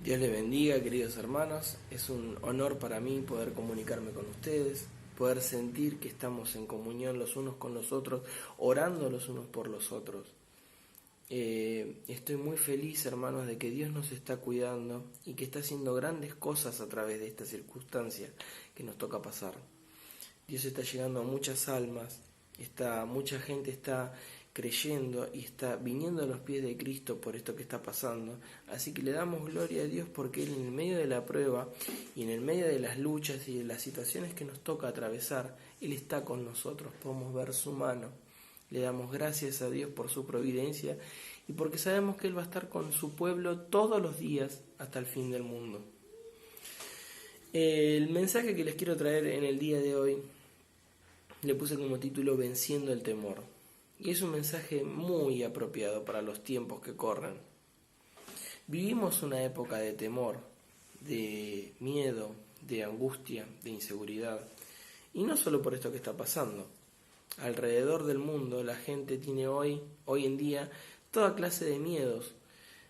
Dios les bendiga, queridos hermanos. Es un honor para mí poder comunicarme con ustedes, poder sentir que estamos en comunión los unos con los otros, orando los unos por los otros. Estoy muy feliz, hermanos, de que Dios nos está cuidando y que está haciendo grandes cosas a través de esta circunstancia que nos toca pasar. Dios está llegando a muchas almas, mucha gente está creyendo y está viniendo a los pies de Cristo por esto que está pasando. Así que le damos gloria a Dios porque Él, en el medio de la prueba y en el medio de las luchas y de las situaciones que nos toca atravesar, Él está con nosotros, podemos ver su mano. Le damos gracias a Dios por su providencia y porque sabemos que Él va a estar con su pueblo todos los días hasta el fin del mundo. El mensaje que les quiero traer en el día de hoy le puse como título Venciendo el temor. Y es un mensaje muy apropiado para los tiempos que corren. Vivimos una época de temor, de miedo, de angustia, de inseguridad. Y no solo por esto que está pasando. Alrededor del mundo la gente tiene hoy en día, toda clase de miedos.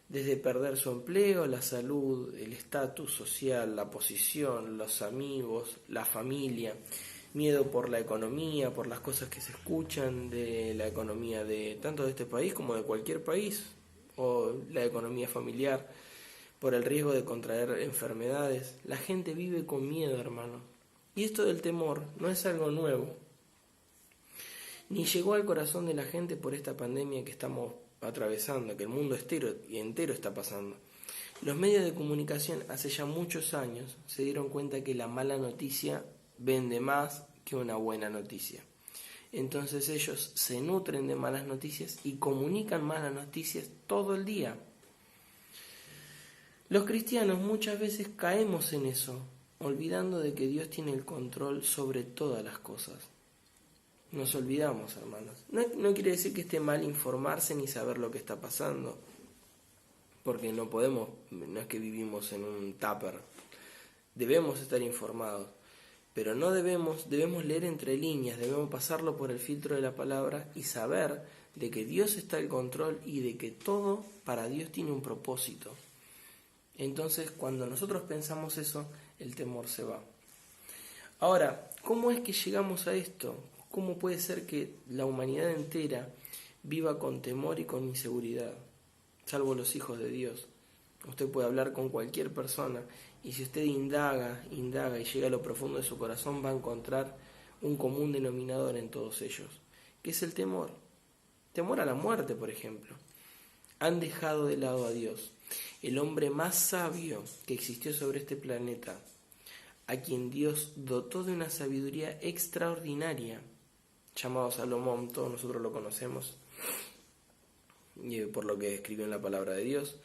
Desde perder su empleo, la salud, el estatus social, la posición, los amigos, la familia. Miedo por la economía, por las cosas que se escuchan de la economía de tanto de este país como de cualquier país, o la economía familiar, por el riesgo de contraer enfermedades. La gente vive con miedo, hermano. Y esto del temor no es algo nuevo, ni llegó al corazón de la gente por esta pandemia que estamos atravesando, que el mundo entero está pasando. Los medios de comunicación hace ya muchos años se dieron cuenta que la mala noticia vende más que una buena noticia. Entonces ellos se nutren de malas noticias y comunican malas noticias todo el día. Los cristianos muchas veces caemos en eso, olvidando de que Dios tiene el control sobre todas las cosas. Nos olvidamos, hermanos. No quiere decir que esté mal informarse ni saber lo que está pasando, porque no es que vivimos en un tupper. Debemos estar informados. Pero debemos leer entre líneas, debemos pasarlo por el filtro de la palabra y saber de que Dios está al control y de que todo para Dios tiene un propósito. Entonces, cuando nosotros pensamos eso, el temor se va. Ahora, ¿cómo es que llegamos a esto? ¿Cómo puede ser que la humanidad entera viva con temor y con inseguridad? Salvo los hijos de Dios. Usted puede hablar con cualquier persona y si usted indaga y llega a lo profundo de su corazón, va a encontrar un común denominador en todos ellos, que es el temor. Temor a la muerte, por ejemplo. Han dejado de lado a Dios, el hombre más sabio que existió sobre este planeta, a quien Dios dotó de una sabiduría extraordinaria, llamado Salomón, todos nosotros lo conocemos, por lo que escribió en la palabra de Dios.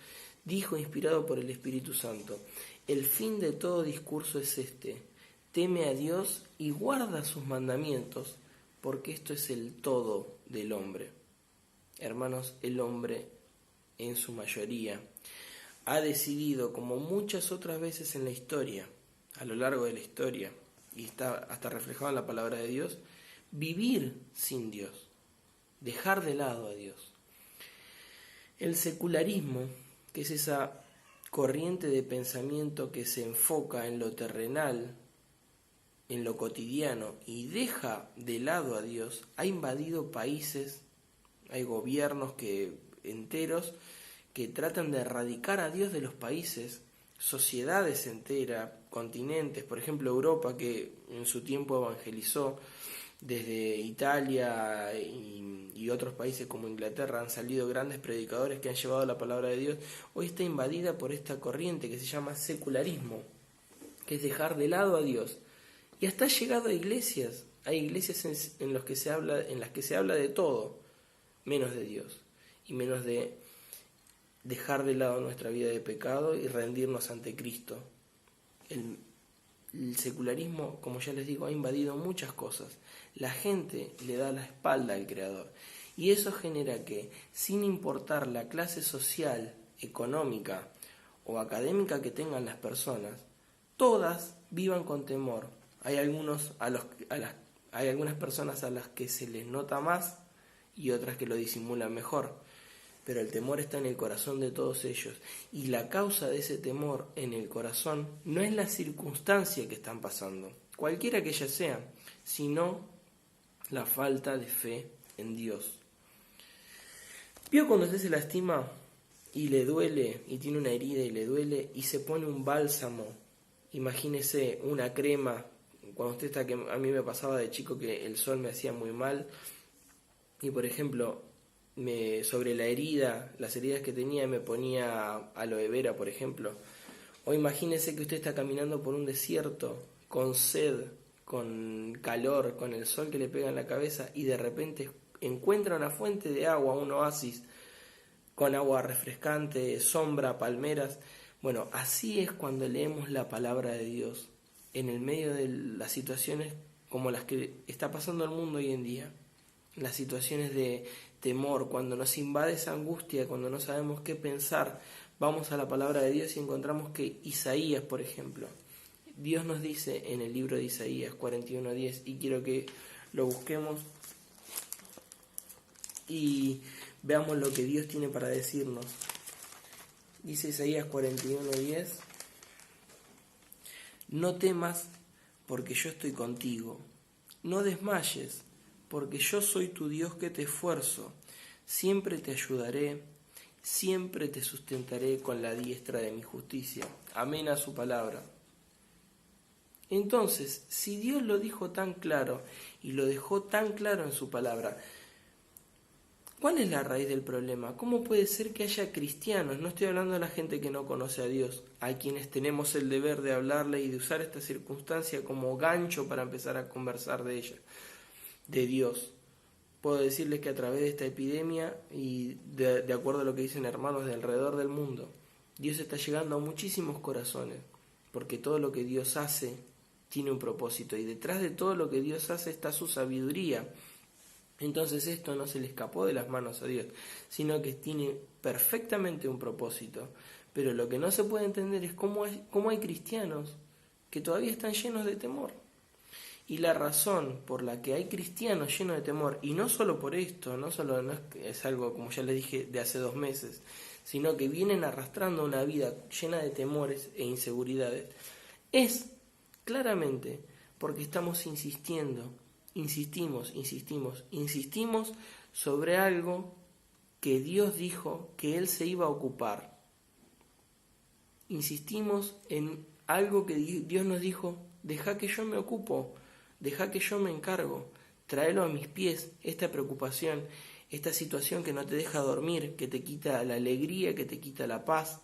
Dijo, inspirado por el Espíritu Santo: el fin de todo discurso es este: teme a Dios y guarda sus mandamientos, porque esto es el todo del hombre. Hermanos, el hombre, en su mayoría, ha decidido, como muchas otras veces en la historia, a lo largo de la historia, y está hasta reflejado en la palabra de Dios, vivir sin Dios, dejar de lado a Dios. El secularismo, que es esa corriente de pensamiento que se enfoca en lo terrenal, en lo cotidiano, y deja de lado a Dios, ha invadido países, hay gobiernos enteros que tratan de erradicar a Dios de los países, sociedades enteras, continentes, por ejemplo Europa, que en su tiempo evangelizó. Desde Italia y otros países como Inglaterra han salido grandes predicadores que han llevado la palabra de Dios. Hoy está invadida por esta corriente que se llama secularismo, que es dejar de lado a Dios. Y hasta ha llegado a iglesias. Hay iglesias en las que se habla de todo, menos de Dios. Y menos de dejar de lado nuestra vida de pecado y rendirnos ante Cristo. El secularismo, como ya les digo, ha invadido muchas cosas. La gente le da la espalda al Creador. Y eso genera que, sin importar la clase social, económica o académica que tengan las personas, todas vivan con temor. Hay algunas personas a las que se les nota más y otras que lo disimulan mejor. pero el temor está en el corazón de todos ellos. Y la causa de ese temor en el corazón no es la circunstancia que están pasando, cualquiera que ella sea, sino la falta de fe en Dios. ¿Vio cuando usted se lastima y le duele, y tiene una herida y le duele, y se pone un bálsamo? Imagínese una crema, cuando usted está, que a mí me pasaba de chico que el sol me hacía muy mal, y por ejemplo, sobre la herida, las heridas que tenía, me ponía aloe vera, por ejemplo. O imagínese que usted está caminando por un desierto, con sed, con calor, con el sol que le pega en la cabeza, y de repente encuentra una fuente de agua, un oasis, con agua refrescante, sombra, palmeras. Bueno, así es cuando leemos la palabra de Dios, en el medio de las situaciones como las que está pasando el mundo hoy en día. Las situaciones de temor, cuando nos invade esa angustia, cuando no sabemos qué pensar, vamos a la palabra de Dios y encontramos que Isaías, por ejemplo, Dios nos dice en el libro de Isaías 41:10, y quiero que lo busquemos y veamos lo que Dios tiene para decirnos. Dice Isaías 41:10, no temas porque yo estoy contigo, no desmayes porque yo soy tu Dios que te esfuerzo, siempre te ayudaré, siempre te sustentaré con la diestra de mi justicia. Amén a su palabra. Entonces, si Dios lo dijo tan claro y lo dejó tan claro en su palabra, ¿cuál es la raíz del problema? ¿Cómo puede ser que haya cristianos? No estoy hablando de la gente que no conoce a Dios, a quienes tenemos el deber de hablarle y de usar esta circunstancia como gancho para empezar a conversar de ella, de Dios. Puedo decirles que a través de esta epidemia y de acuerdo a lo que dicen hermanos de alrededor del mundo, Dios está llegando a muchísimos corazones, porque todo lo que Dios hace tiene un propósito y detrás de todo lo que Dios hace está su sabiduría. Entonces esto no se le escapó de las manos a Dios, sino que tiene perfectamente un propósito. Pero lo que no se puede entender es cómo hay cristianos que todavía están llenos de temor. Y la razón por la que hay cristianos llenos de temor, y no solo por esto, no es algo, como ya les dije, de hace 2 meses, sino que vienen arrastrando una vida llena de temores e inseguridades, es claramente porque estamos insistimos sobre algo que Dios dijo que Él se iba a ocupar. Insistimos en algo que Dios nos dijo, deja que yo me ocupo, deja que yo me encargo, tráelo a mis pies, esta preocupación, esta situación que no te deja dormir, que te quita la alegría, que te quita la paz,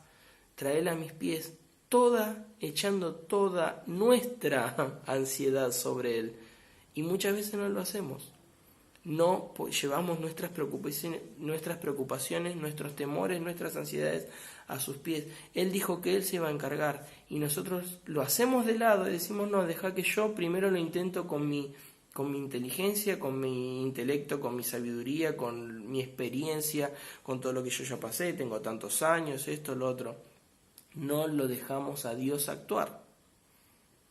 tráela a mis pies, echando toda nuestra ansiedad sobre Él. Y muchas veces no lo hacemos. No llevamos nuestras preocupaciones, nuestros temores, nuestras ansiedades a sus pies. Él dijo que Él se iba a encargar y nosotros lo hacemos de lado y decimos, no, deja que yo primero lo intento con mi inteligencia, con mi intelecto, con mi sabiduría, con mi experiencia, con todo lo que yo ya pasé, tengo tantos años, esto, lo otro. No lo dejamos a Dios actuar.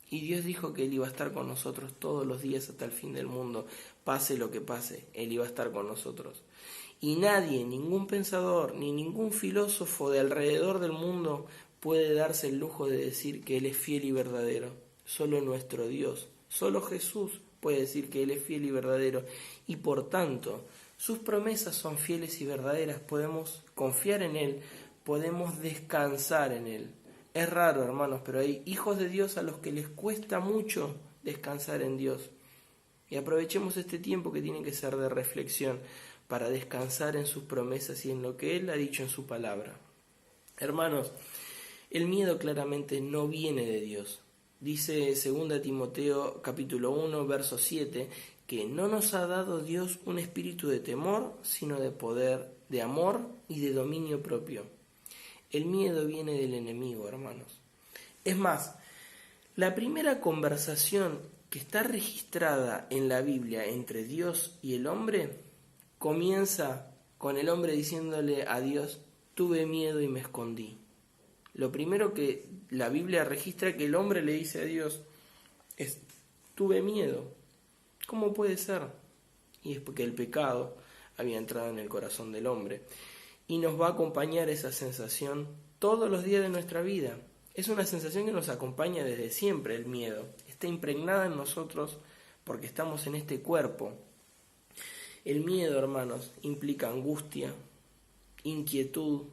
Y Dios dijo que Él iba a estar con nosotros todos los días hasta el fin del mundo. Pase lo que pase, Él iba a estar con nosotros. Y nadie, ningún pensador, ni ningún filósofo de alrededor del mundo puede darse el lujo de decir que Él es fiel y verdadero. Solo nuestro Dios, solo Jesús puede decir que Él es fiel y verdadero. Y por tanto, sus promesas son fieles y verdaderas. Podemos confiar en Él, podemos descansar en Él. Es raro, hermanos, pero hay hijos de Dios a los que les cuesta mucho descansar en Dios. Y aprovechemos este tiempo que tiene que ser de reflexión para descansar en sus promesas y en lo que Él ha dicho en su palabra. Hermanos, el miedo claramente no viene de Dios. Dice 2 Timoteo capítulo 1, verso 7, que no nos ha dado Dios un espíritu de temor, sino de poder, de amor y de dominio propio. El miedo viene del enemigo, hermanos. Es más, la primera conversación que está registrada en la Biblia entre Dios y el hombre comienza con el hombre diciéndole a Dios, tuve miedo y me escondí. Lo primero que la Biblia registra que el hombre le dice a Dios es, tuve miedo. ¿Cómo puede ser? Y es porque el pecado había entrado en el corazón del hombre. y nos va a acompañar esa sensación todos los días de nuestra vida. Es una sensación que nos acompaña desde siempre, el miedo. Está impregnada en nosotros porque estamos en este cuerpo. El miedo, hermanos, implica angustia, inquietud,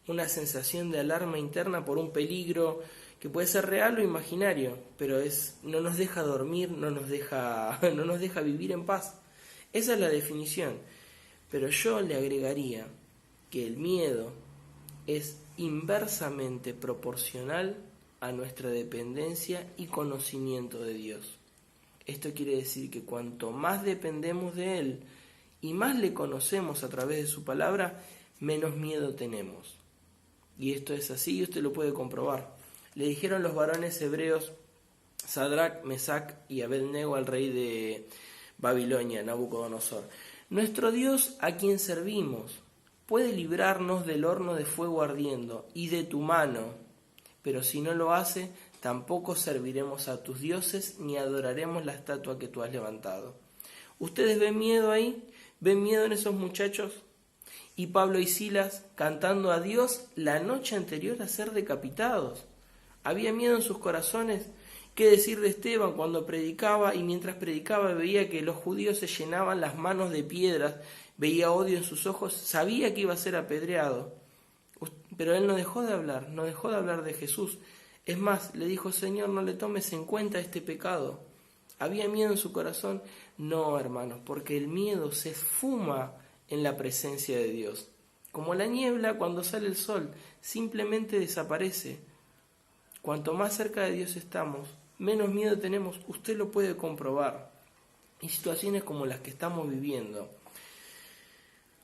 una sensación de alarma interna por un peligro que puede ser real o imaginario, pero no nos deja dormir, no nos deja vivir en paz. Esa es la definición. Pero yo le agregaría que el miedo es inversamente proporcional a nuestra dependencia y conocimiento de Dios. Esto quiere decir que cuanto más dependemos de Él y más le conocemos a través de su palabra, menos miedo tenemos. Y esto es así y usted lo puede comprobar. Le dijeron los varones hebreos, Sadrac, Mesac y Abednego al rey de Babilonia, Nabucodonosor: nuestro Dios a quien servimos puede librarnos del horno de fuego ardiendo y de tu mano, pero si no lo hace, tampoco serviremos a tus dioses ni adoraremos la estatua que tú has levantado. ¿Ustedes ven miedo ahí? ¿Ven miedo en esos muchachos? Y Pablo y Silas cantando a Dios la noche anterior a ser decapitados. ¿Había miedo en sus corazones? ¿Qué decir de Esteban cuando predicaba y mientras predicaba veía que los judíos se llenaban las manos de piedras, veía odio en sus ojos, sabía que iba a ser apedreado? Pero él no dejó de hablar de Jesús. Es más, le dijo: Señor, no le tomes en cuenta este pecado. ¿Había miedo en su corazón? No, hermanos, porque el miedo se esfuma en la presencia de Dios. Como la niebla cuando sale el sol, simplemente desaparece. Cuanto más cerca de Dios estamos, menos miedo tenemos. Usted lo puede comprobar. Y situaciones como las que estamos viviendo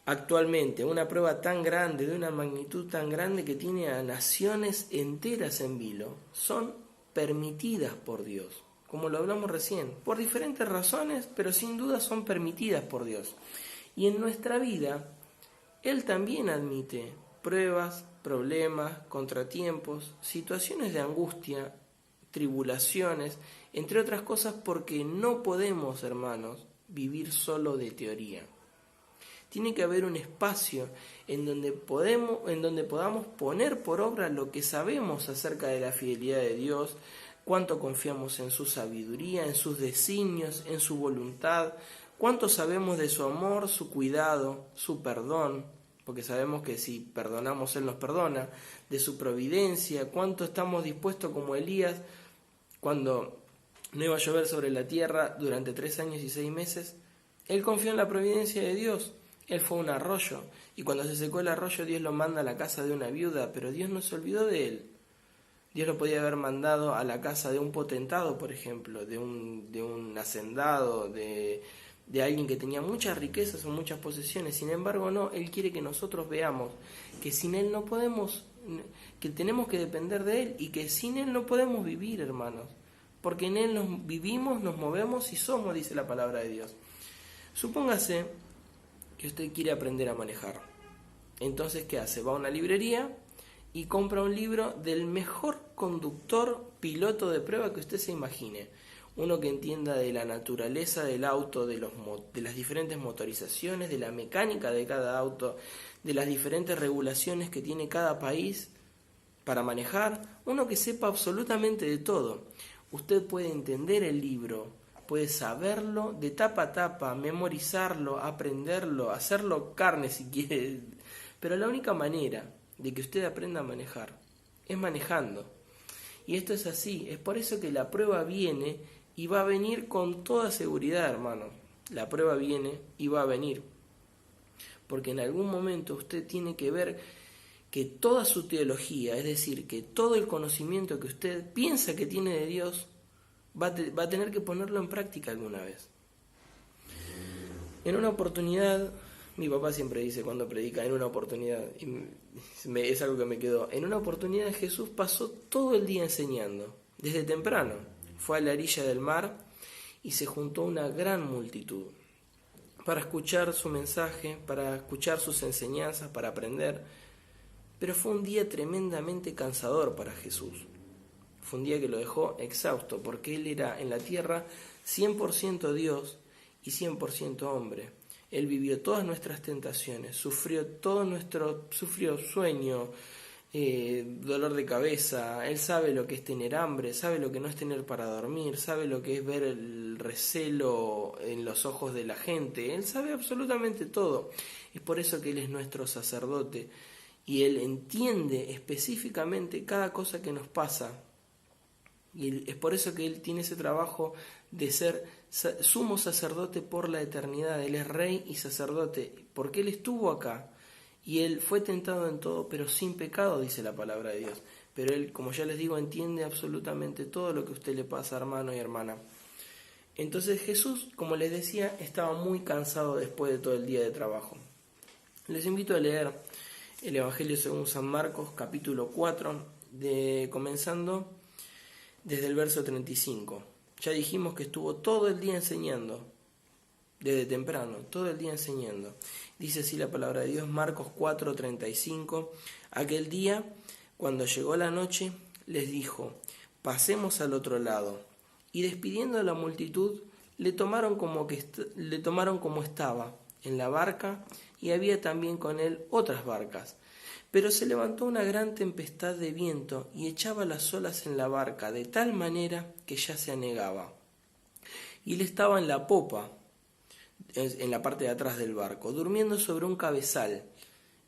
actualmente, una prueba tan grande, de una magnitud tan grande que tiene a naciones enteras en vilo, son permitidas por Dios, como lo hablamos recién, por diferentes razones, pero sin duda son permitidas por Dios. Y en nuestra vida, Él también admite pruebas, problemas, contratiempos, situaciones de angustia, tribulaciones, entre otras cosas, porque no podemos, hermanos, vivir solo de teoría. Tiene que haber un espacio en donde podamos poner por obra lo que sabemos acerca de la fidelidad de Dios, cuánto confiamos en su sabiduría, en sus designios, en su voluntad, cuánto sabemos de su amor, su cuidado, su perdón, porque sabemos que si perdonamos Él nos perdona, de su providencia, cuánto estamos dispuestos, como Elías, cuando no iba a llover sobre la tierra durante 3 años y 6 meses, él confió en la providencia de Dios. Él fue a un arroyo, y cuando se secó el arroyo, Dios lo manda a la casa de una viuda, pero Dios no se olvidó de él. Dios lo podía haber mandado a la casa de un potentado, por ejemplo, de un hacendado, de alguien que tenía muchas riquezas o muchas posesiones. Sin embargo, no, Él quiere que nosotros veamos que sin Él no podemos, que tenemos que depender de Él, y que sin Él no podemos vivir, hermanos, porque en Él nos vivimos, nos movemos y somos, dice la palabra de Dios. Supóngase que usted quiere aprender a manejar. Entonces, ¿qué hace? Va a una librería y compra un libro del mejor conductor piloto de prueba que usted se imagine. Uno que entienda de la naturaleza del auto, de las diferentes motorizaciones, de la mecánica de cada auto, de las diferentes regulaciones que tiene cada país para manejar. Uno que sepa absolutamente de todo. Usted puede entender el libro, puede saberlo de tapa a tapa, memorizarlo, aprenderlo, hacerlo carne si quiere. Pero la única manera de que usted aprenda a manejar es manejando. Y esto es así. Es por eso que la prueba viene y va a venir con toda seguridad, hermano. La prueba viene y va a venir. Porque en algún momento usted tiene que ver que toda su teología, es decir, que todo el conocimiento que usted piensa que tiene de Dios, va a tener que ponerlo en práctica alguna vez. En una oportunidad, mi papá siempre dice cuando predica, en una oportunidad, y es algo que me quedó, en una oportunidad Jesús pasó todo el día enseñando, desde temprano. Fue a la orilla del mar y se juntó una gran multitud para escuchar su mensaje, para escuchar sus enseñanzas, para aprender. Pero fue un día tremendamente cansador para Jesús. Fue un día que lo dejó exhausto, porque Él era en la tierra 100% Dios y 100% hombre. Él vivió todas nuestras tentaciones, sufrió sueño, dolor de cabeza. Él sabe lo que es tener hambre, sabe lo que no es tener para dormir, sabe lo que es ver el recelo en los ojos de la gente. Él sabe absolutamente todo. Es por eso que Él es nuestro sacerdote y Él entiende específicamente cada cosa que nos pasa. Y es por eso que Él tiene ese trabajo de ser sumo sacerdote por la eternidad. Él es rey y sacerdote, porque Él estuvo acá y Él fue tentado en todo, pero sin pecado, dice la palabra de Dios. Pero Él, como ya les digo, entiende absolutamente todo lo que a usted le pasa, hermano y hermana. Entonces Jesús, como les decía, estaba muy cansado después de todo el día de trabajo. Les invito a leer el Evangelio según San Marcos, capítulo 4, comenzando desde el verso 35. Ya dijimos que estuvo todo el día enseñando, desde temprano, todo el día enseñando. Dice así la palabra de Dios, Marcos 4, 35. Aquel día, cuando llegó la noche, les dijo, pasemos al otro lado. Y despidiendo a la multitud, le tomaron como estaba, en la barca, y había también con él otras barcas. Pero se levantó una gran tempestad de viento y echaba las olas en la barca de tal manera que ya se anegaba. Y él estaba en la popa, en la parte de atrás del barco, durmiendo sobre un cabezal.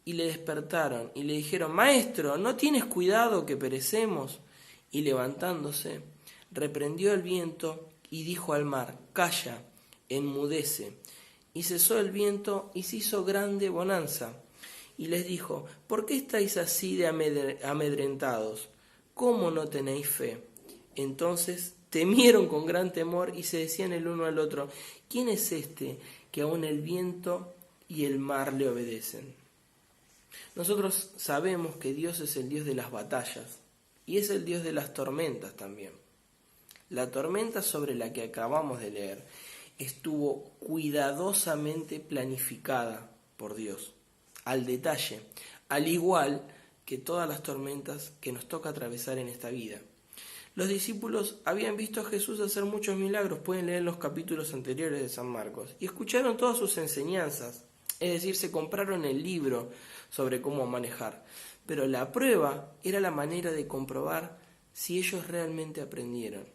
Y le despertaron y le dijeron, Maestro, ¿no tienes cuidado que perecemos? Y levantándose, reprendió el viento y dijo al mar, Calla, enmudece. Y cesó el viento y se hizo grande bonanza. Y les dijo, ¿por qué estáis así de amedrentados? ¿Cómo no tenéis fe? Entonces temieron con gran temor y se decían el uno al otro, ¿quién es este que aun el viento y el mar le obedecen? Nosotros sabemos que Dios es el Dios de las batallas y es el Dios de las tormentas también. La tormenta sobre la que acabamos de leer estuvo cuidadosamente planificada por Dios, al detalle, al igual que todas las tormentas que nos toca atravesar en esta vida. Los discípulos habían visto a Jesús hacer muchos milagros, pueden leer los capítulos anteriores de San Marcos, y escucharon todas sus enseñanzas, es decir, se compraron el libro sobre cómo manejar. Pero la prueba era la manera de comprobar si ellos realmente aprendieron,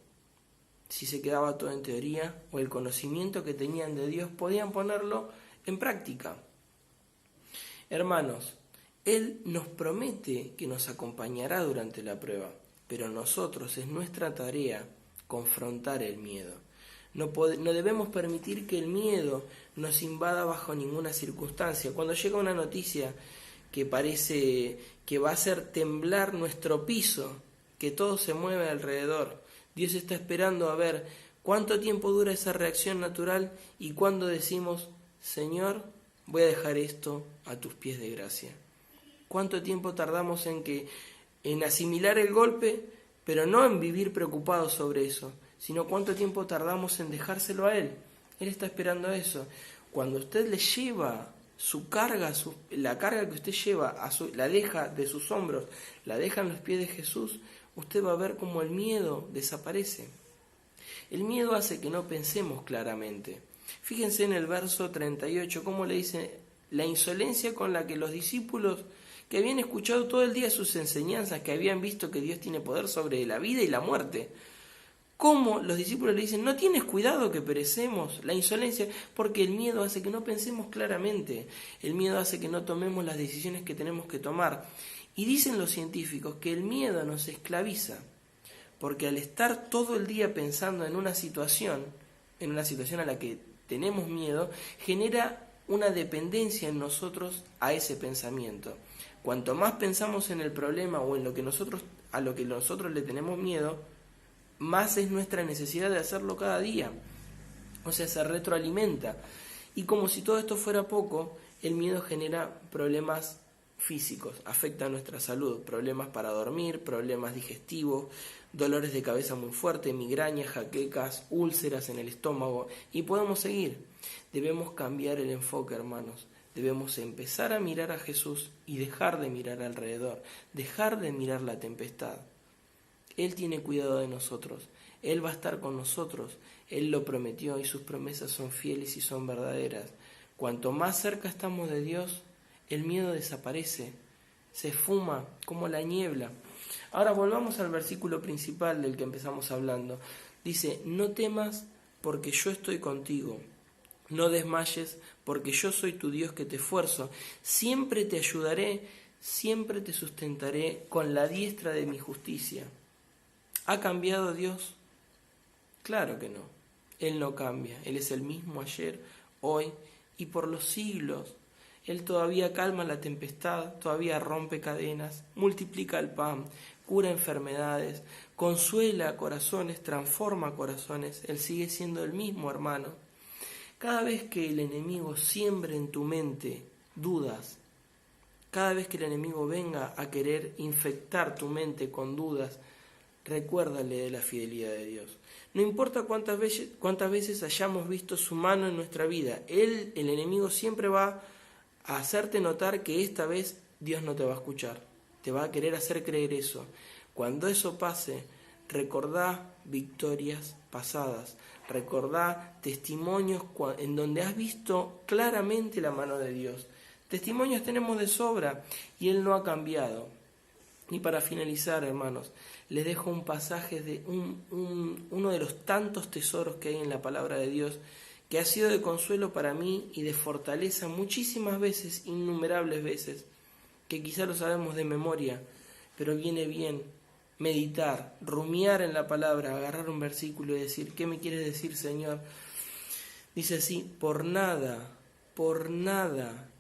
si se quedaba todo en teoría o el conocimiento que tenían de Dios podían ponerlo en práctica. Hermanos, Él nos promete que nos acompañará durante la prueba, pero nosotros es nuestra tarea confrontar el miedo. No debemos permitir que el miedo nos invada bajo ninguna circunstancia. Cuando llega una noticia que parece que va a hacer temblar nuestro piso, que todo se mueve alrededor, Dios está esperando a ver cuánto tiempo dura esa reacción natural y cuándo decimos, Señor, voy a dejar esto a tus pies de gracia. ¿Cuánto tiempo tardamos en asimilar el golpe, pero no en vivir preocupados sobre eso, sino cuánto tiempo tardamos en dejárselo a Él? Él está esperando eso. Cuando usted le lleva su carga, la carga que usted lleva, la deja de sus hombros, la deja en los pies de Jesús, usted va a ver cómo el miedo desaparece. El miedo hace que no pensemos claramente. Fíjense en el verso 38, cómo le dice la insolencia con la que los discípulos que habían escuchado todo el día sus enseñanzas, que habían visto que Dios tiene poder sobre la vida y la muerte, cómo los discípulos le dicen, no tienes cuidado que perecemos. La insolencia, porque el miedo hace que no pensemos claramente, el miedo hace que no tomemos las decisiones que tenemos que tomar. Y dicen los científicos que el miedo nos esclaviza, porque al estar todo el día pensando en una situación a la que tenemos miedo, genera una dependencia en nosotros a ese pensamiento. Cuanto más pensamos en el problema o en a lo que nosotros le tenemos miedo, más es nuestra necesidad de hacerlo cada día. O sea, se retroalimenta. Y como si todo esto fuera poco, el miedo genera problemas físicos, afecta a nuestra salud, problemas para dormir, problemas digestivos, dolores de cabeza muy fuertes, migrañas, jaquecas, úlceras en el estómago, y podemos seguir. Debemos cambiar el enfoque, hermanos. Debemos empezar a mirar a Jesús y dejar de mirar alrededor, dejar de mirar la tempestad. Él tiene cuidado de nosotros, Él va a estar con nosotros, Él lo prometió y sus promesas son fieles y son verdaderas. Cuanto más cerca estamos de Dios, el miedo desaparece, se esfuma como la niebla. Ahora volvamos al versículo principal del que empezamos hablando. Dice, no temas porque yo estoy contigo. No desmayes porque yo soy tu Dios que te esfuerzo. Siempre te ayudaré, siempre te sustentaré con la diestra de mi justicia. ¿Ha cambiado Dios? Claro que no. Él no cambia. Él es el mismo ayer, hoy y por los siglos. Él todavía calma la tempestad, todavía rompe cadenas, multiplica el pan, cura enfermedades, consuela corazones, transforma corazones. Él sigue siendo el mismo, hermano. Cada vez que el enemigo siembre en tu mente dudas, cada vez que el enemigo venga a querer infectar tu mente con dudas, recuérdale de la fidelidad de Dios. No importa cuántas veces hayamos visto su mano en nuestra vida, el enemigo siempre va a hacerte notar que esta vez Dios no te va a escuchar, te va a querer hacer creer eso. Cuando eso pase, recordá victorias pasadas, recordá testimonios en donde has visto claramente la mano de Dios. Testimonios tenemos de sobra y Él no ha cambiado. Y para finalizar, hermanos, les dejo un pasaje de uno de los tantos tesoros que hay en la palabra de Dios, que ha sido de consuelo para mí y de fortaleza muchísimas veces, innumerables veces, que quizá lo sabemos de memoria, pero viene bien meditar, rumiar en la palabra, agarrar un versículo y decir, ¿qué me quieres decir, Señor? Dice así, por nada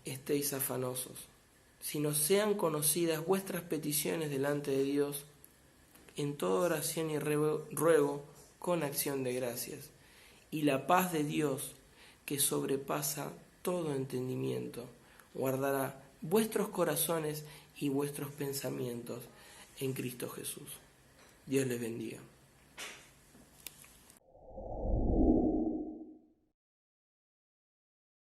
estéis afanosos, sino sean conocidas vuestras peticiones delante de Dios, en toda oración y ruego con acción de gracias. Y la paz de Dios, que sobrepasa todo entendimiento, guardará vuestros corazones y vuestros pensamientos en Cristo Jesús. Dios les bendiga.